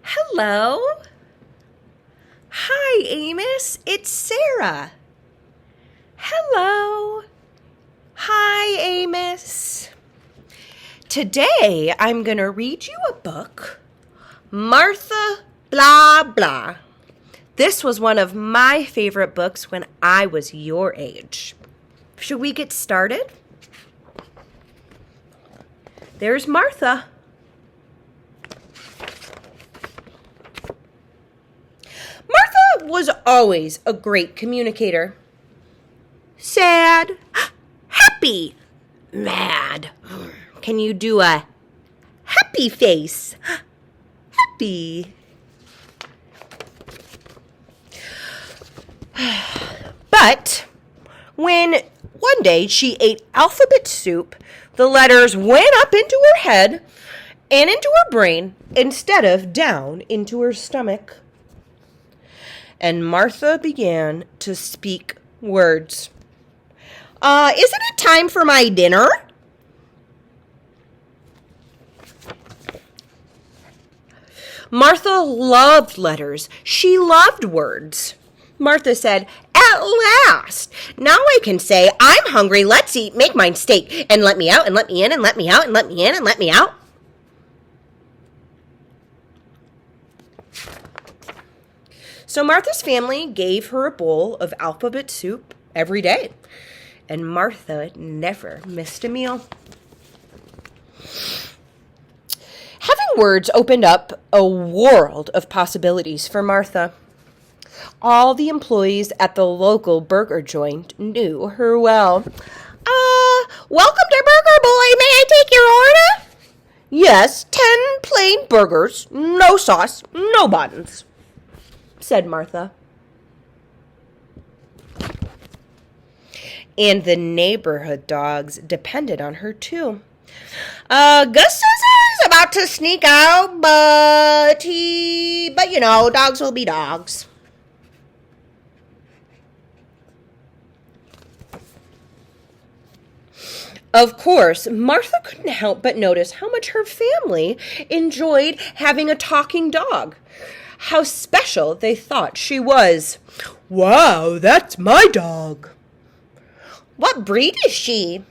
Hello. Hi, Amos. It's Sarah. Hello. Hi, Amos. Today, I'm going to read you a book, Martha Blah Blah. This was one of my favorite books when I was your age. Should we get started? There's Martha. Martha was always a great communicator. Sad, happy, mad. Can you do a happy face? Happy. But when one day she ate alphabet soup, the letters went up into her head and into her brain instead of down into her stomach. And Martha began to speak words. Isn't it time for my dinner? Martha loved letters. She loved words. Martha said, "At last! Now I can say, I'm hungry, let's eat, make mine steak, and let me out, and let me in, and let me out, and let me in, and let me out." So Martha's family gave her a bowl of alphabet soup every day, and Martha never missed a meal. Having words opened up a world of possibilities for Martha. All the employees at the local burger joint knew her well. Welcome to Burger Boy. May I take your order? Yes, 10 plain burgers, no sauce, no buns, said Martha. And the neighborhood dogs depended on her too. Gus says he's about to sneak out, but you know, dogs will be dogs. Of course, Martha couldn't help but notice how much her family enjoyed having a talking dog. How special they thought she was. "Wow, that's my dog." "What breed is she?"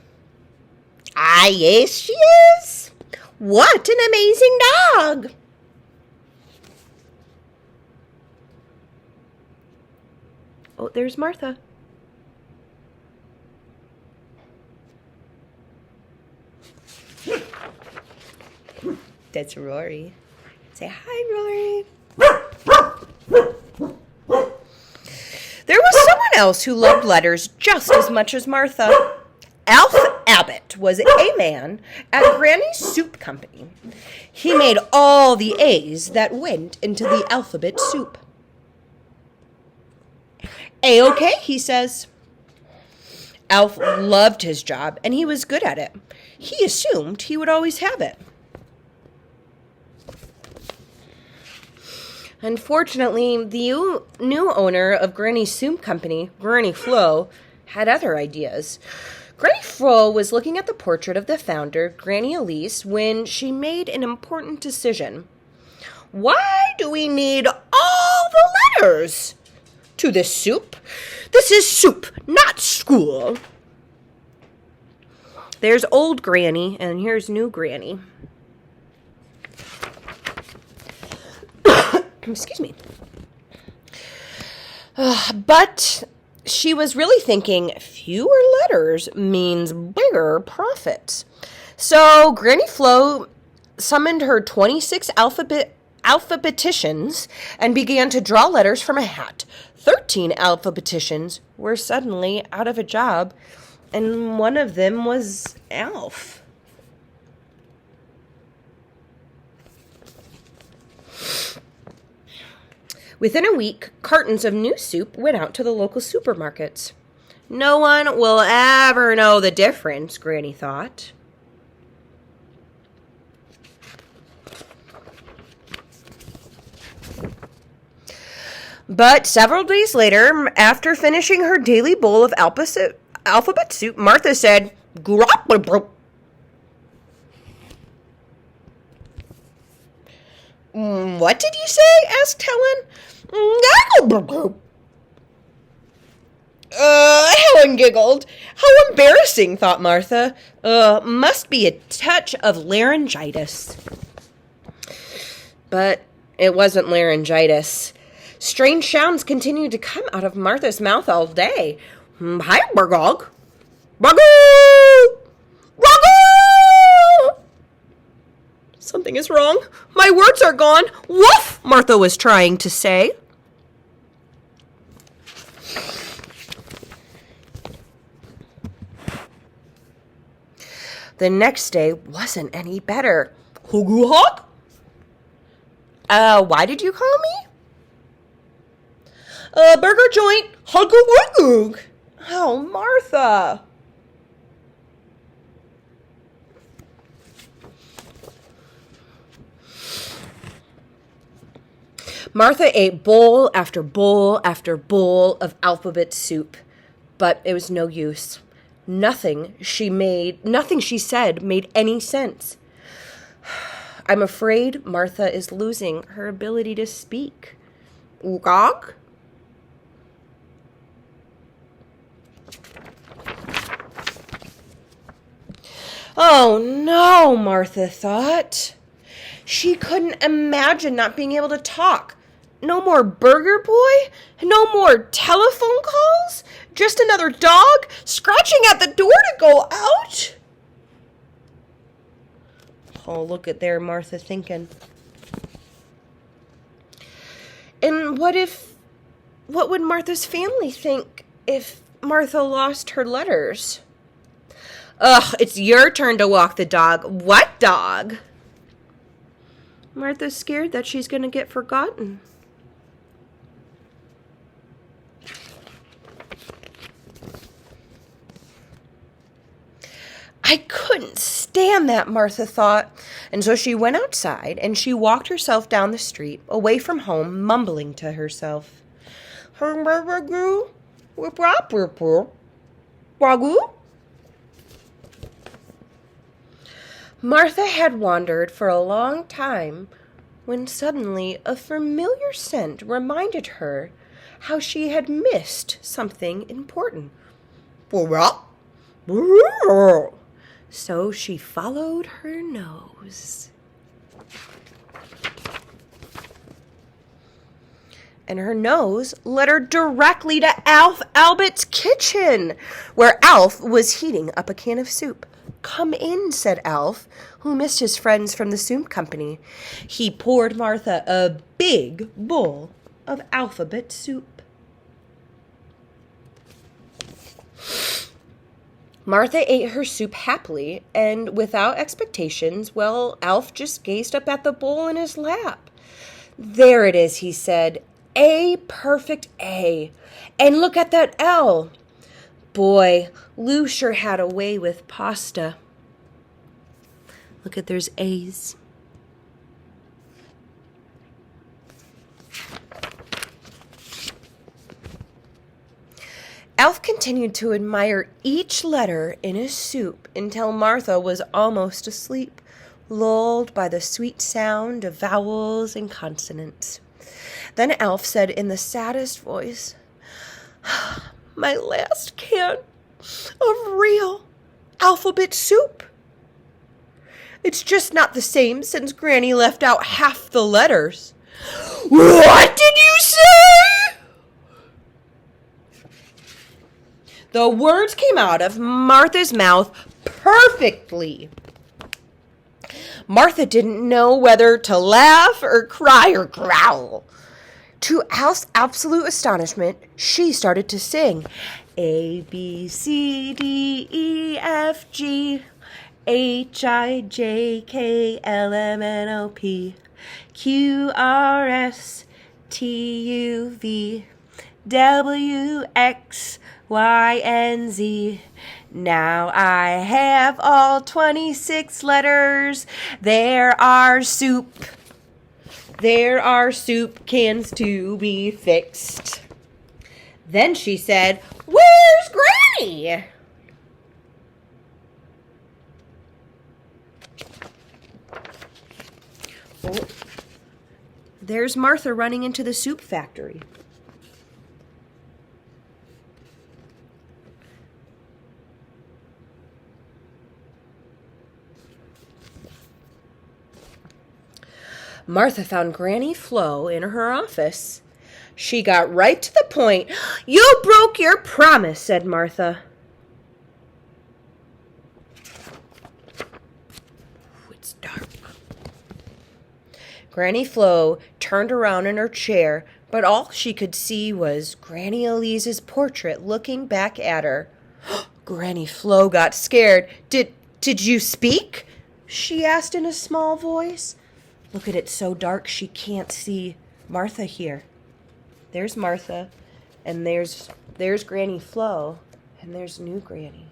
"Ah, yes, she is. What an amazing dog." Oh, there's Martha. That's Rory. Say hi, Rory. There was someone else who loved letters just as much as Martha. Alf Abbott was a man at Granny's Soup Company. He made all the A's that went into the alphabet soup. "A-okay," he says. Alf loved his job, and he was good at it. He assumed he would always have it. Unfortunately, the new owner of Granny's Soup Company, Granny Flo, had other ideas. Granny Flo was looking at the portrait of the founder, Granny Elise, when she made an important decision. "Why do we need all the letters to this soup? This is soup, not school." There's old Granny, and here's new Granny. Excuse me. But she was really thinking fewer letters means bigger profits. So Granny Flo summoned her 26 alphabeticians and began to draw letters from a hat. 13 alphabeticians were suddenly out of a job, and one of them was Alf. Within a week, cartons of new soup went out to the local supermarkets. No one will ever know the difference, Granny thought. But several days later, after finishing her daily bowl of alphabet soup, Martha said, What did you say? Asked Helen. Helen giggled. How embarrassing, thought Martha. Must be a touch of laryngitis. But it wasn't laryngitis. Strange sounds continued to come out of Martha's mouth all day. Hi, Burgog. Burgoo! Burgoo! Something is wrong. My words are gone. Woof! Martha was trying to say. The next day wasn't any better. Hugoo hog? Why did you call me? Burger joint. Hugoo wugoo. Oh, Martha. Martha ate bowl after bowl after bowl of alphabet soup, but it was no use. Nothing she said made any sense. I'm afraid Martha is losing her ability to speak. Gog? Oh no, Martha thought. She couldn't imagine not being able to talk. No more Burger Boy? No more telephone calls? Just another dog scratching at the door to go out? Oh, look at there, Martha thinking. And what would Martha's family think if Martha lost her letters? Ugh, it's your turn to walk the dog. What dog? Martha's scared that she's going to get forgotten. I couldn't stand that, Martha thought, and so she went outside and she walked herself down the street, away from home, mumbling to herself. Martha had wandered for a long time when suddenly a familiar scent reminded her how she had missed something important. So she followed her nose. And her nose led her directly to Alf Albert's kitchen, where Alf was heating up a can of soup. Come in, said Alf, who missed his friends from the soup company. He poured Martha a big bowl of alphabet soup. Martha ate her soup happily and without expectations. Well, Alf just gazed up at the bowl in his lap. There it is, he said. A, perfect A. And look at that L. Boy, Lou sure had a way with pasta. Look at there's A's. Alf continued to admire each letter in his soup until Martha was almost asleep, lulled by the sweet sound of vowels and consonants. Then Alf said in the saddest voice, "My last can of real alphabet soup. It's just not the same since Granny left out half the letters." "What did you say?" The words came out of Martha's mouth perfectly. Martha didn't know whether to laugh or cry or growl. To Alf's absolute astonishment, she started to sing. A, B, C, D, E, F, G, H, I, J, K, L, M, N, O, P, Q, R, S, T, U, V, W, X, Y, and Z. Now I have all 26 letters. There are soup cans to be fixed. Then she said, "Where's Granny?" there's Martha running into the soup factory. Martha found Granny Flo in her office. She got right to the point. "You broke your promise," said Martha. It's dark. Granny Flo turned around in her chair, but all she could see was Granny Elise's portrait looking back at her. Granny Flo got scared. Did you speak?" she asked in a small voice. Look at it, so dark she can't see Martha here. There's Martha, and there's Granny Flo, and there's new Granny.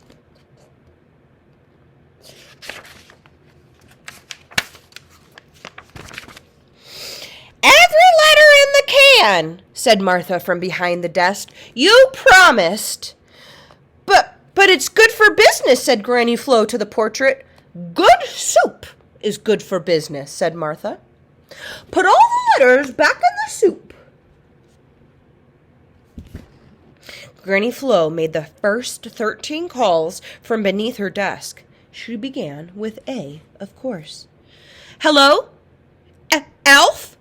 "Every letter in the can," said Martha from behind the desk. "You promised." But it's good for business," said Granny Flo to the portrait. "Good soup is good for business," said Martha. "Put all the letters back in the soup." Granny Flo made the first 13 calls from beneath her desk. She began with A, of course. "Hello? Alf?"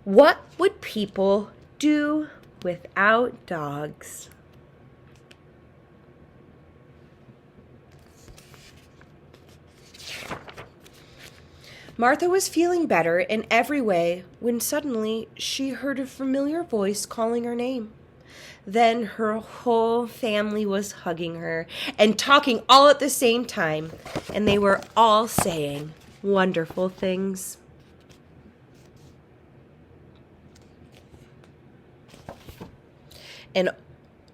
What would people do without dogs? Martha was feeling better in every way when suddenly she heard a familiar voice calling her name. Then her whole family was hugging her and talking all at the same time, and they were all saying wonderful things. And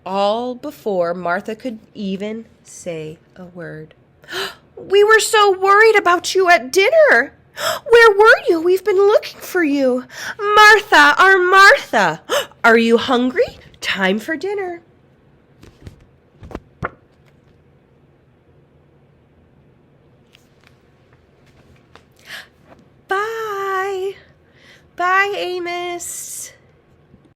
all before Martha could even say a word. "We were so worried about you at dinner. Where were you? We've been looking for you. Martha, our Martha. Are you hungry? Time for dinner." Bye. Bye, Amos.